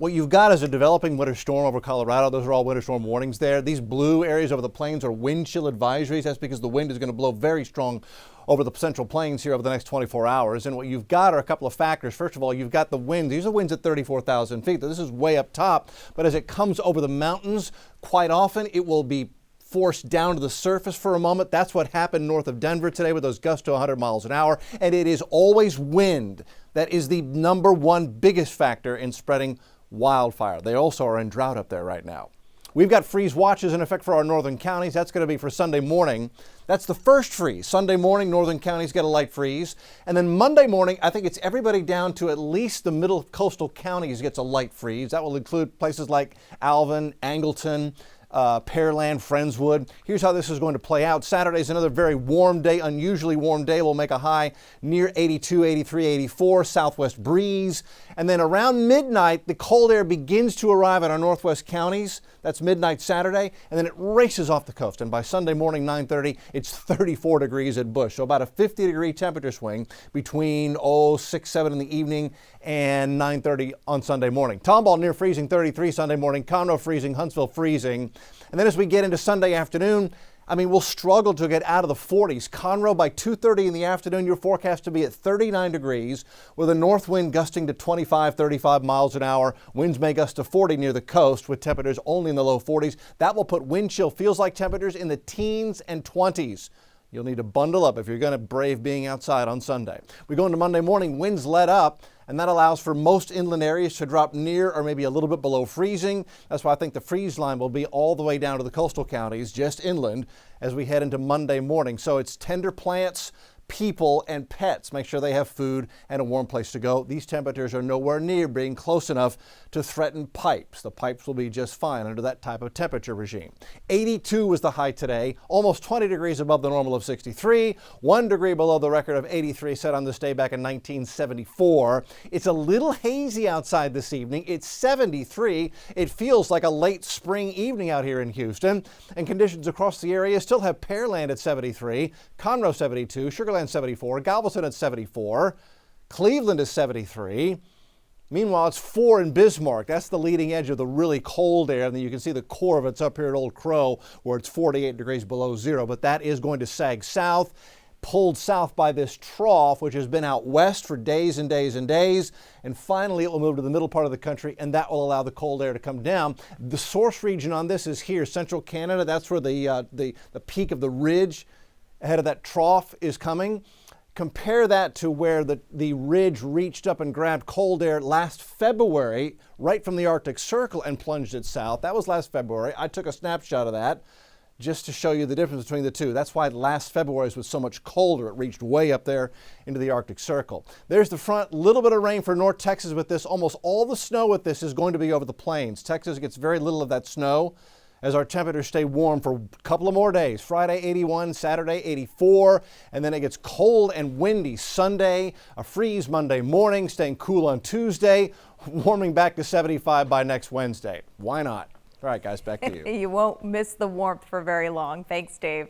What you've got is a developing winter storm over Colorado. Those are all winter storm warnings there. These blue areas over the plains are wind chill advisories. That's because the wind is going to blow very strong over the central plains here over the next 24 hours. And what you've got are a couple of factors. First of all, you've got the wind. These are winds at 34,000 feet. This is way up top. But as it comes over the mountains, quite often it will be forced down to the surface for a moment. That's what happened north of Denver today with those gusts to 100 miles an hour. And it is always wind that is the #1 biggest factor in spreading wildfire. They also are in drought up there right now. We've got freeze watches in effect for our northern counties. That's going to be for Sunday morning. That's the first freeze. Sunday morning, northern counties get a light freeze. And then Monday morning, I think it's everybody down to at least the middle coastal counties gets a light freeze. That will include places like Alvin, Angleton, Pearland, Friendswood. Here's how this is going to play out. Saturday's another very warm day, unusually warm day. We'll make a high near 82, 83, 84, southwest breeze. And then around midnight, the cold air begins to arrive in our northwest counties. That's midnight Saturday, and then it races off the coast. And by Sunday morning, 9:30, it's 34 degrees at Bush. So about a 50-degree temperature swing between 6, 7 in the evening and 9:30 on Sunday morning. Tomball near freezing, 33 Sunday morning. Conroe freezing, Huntsville freezing. And then as we get into Sunday afternoon, we'll struggle to get out of the 40s. Conroe by 2:30 in the afternoon, you're forecast to be at 39 degrees with a north wind gusting to 25, 35 miles an hour. Winds may gust to 40 near the coast with temperatures only in the low 40s. That will put wind chill feels like temperatures in the teens and 20s. You'll need to bundle up if you're going to brave being outside on Sunday. We go into Monday morning, winds let up, and that allows for most inland areas to drop near or maybe a little bit below freezing. That's why I think the freeze line will be all the way down to the coastal counties, just inland, as we head into Monday morning. So it's tender plants, people, and pets. Make sure they have food and a warm place to go. These temperatures are nowhere near being close enough to threaten pipes. The pipes will be just fine under that type of temperature regime. 82 was the high today, almost 20 degrees above the normal of 63, 1 degree below the record of 83 set on this day back in 1974. It's a little hazy outside this evening. It's 73. It feels like a late spring evening out here in Houston, and conditions across the area still have Pearland at 73, Conroe 72, Sugarland 74, Galveston at 74, Cleveland is 73. Meanwhile, it's 4 in Bismarck. That's the leading edge of the really cold air. And then you can see the core of it's up here at Old Crow where it's 48 degrees below zero. But that is going to sag south, pulled south by this trough, which has been out west for days and days and days. And finally, it will move to the middle part of the country, and that will allow the cold air to come down. The source region on this is here, central Canada. That's where the peak of the ridge ahead of that trough is coming. Compare that to where the ridge reached up and grabbed cold air last February, right from the Arctic Circle, and plunged it south. That was last February. I took a snapshot of that just to show you the difference between the two. That's why last February's was so much colder. It reached way up there into the Arctic Circle. There's the front, little bit of rain for North Texas with this. Almost all the snow with this is going to be over the plains. Texas gets very little of that snow as our temperatures stay warm for a couple of more days. Friday 81, Saturday 84, and then it gets cold and windy Sunday, a freeze Monday morning, staying cool on Tuesday, warming back to 75 by next Wednesday. Why not? All right, guys, back to you. You won't miss the warmth for very long. Thanks, Dave.